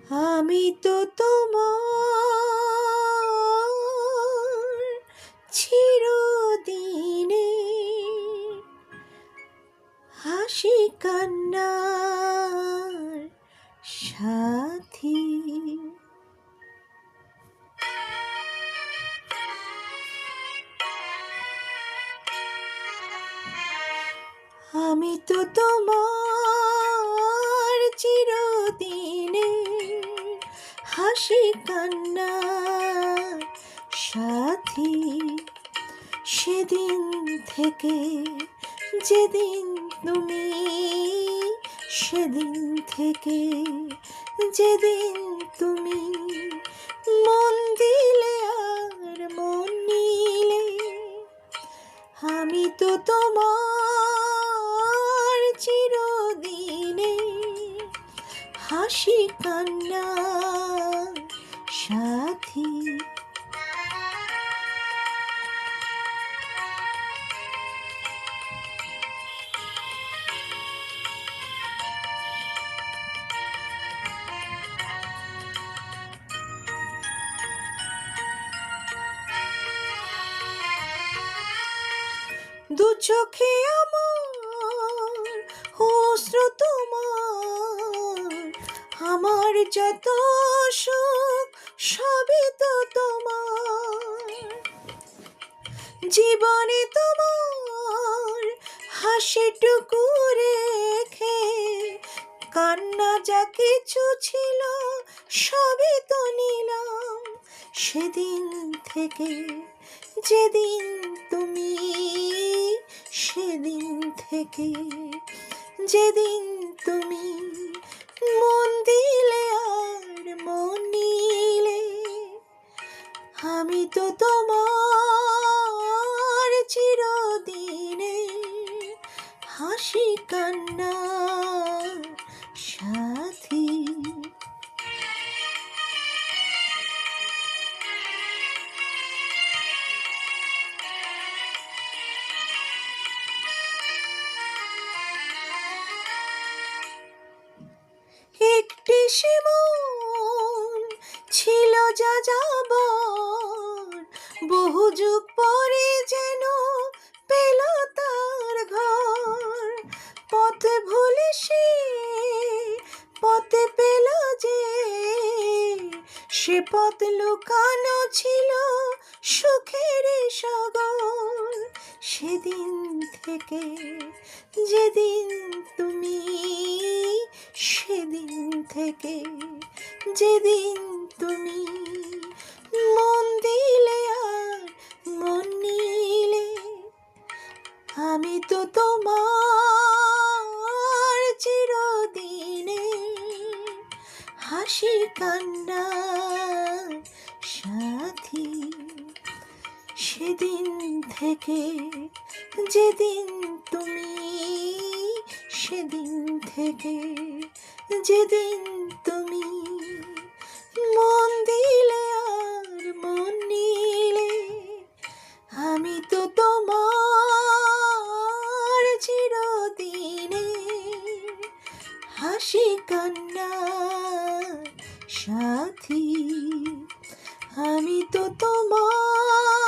আমি তো তোমার চিরদিনে হাসি কান্নার সাথী। আমি তো তোমার চিরদিনে হাসি কান্নার সাথী। সেদিন থেকে যেদিন তুমি, সেদিন থেকে যেদিন তুমি মন দিলে আর মন নিলে, আমি তো তোমার চিরদিনে হাসি কান্নার সাথী। দু চোখে আমার অশ্রু তোমার, আমার যত সুখ সবই তো তোমার। জীবনে তোমার হাসিটুকু রেখে কান্না যা কিছু ছিল সবই তো নিলাম। সেদিন থেকে যেদিন তুমি, সেদিন থেকে যেদিন তুমি মন দিলে আর মন নিলে, আমি তো তোমার চিরদিনে হাসি কান্নার সাথী। একটি শিমুল ছিল যা যাবার, বহু যুগ পরে যেন পেল তার ঘর। পথে ভুলে সে পথে পেল যে, সে পথ লুকানো ছিল সুখের সাগর। সেদিন থেকে যেদিন তুমি, সেদিন থেকে যেদিন তুমি মন দিলে আর মন নিলে, আমি তো তোমার চিরদিনে হাসি কান্নার সাথী। সেদিন থেকে যেদিন তুমি, সেদিন থেকে যেদিন তুমি মন দিলে আর মন নিলে, আমি তো তোমার চিরদিনে হাসি কান্নার সাথী। আমি তো তোমার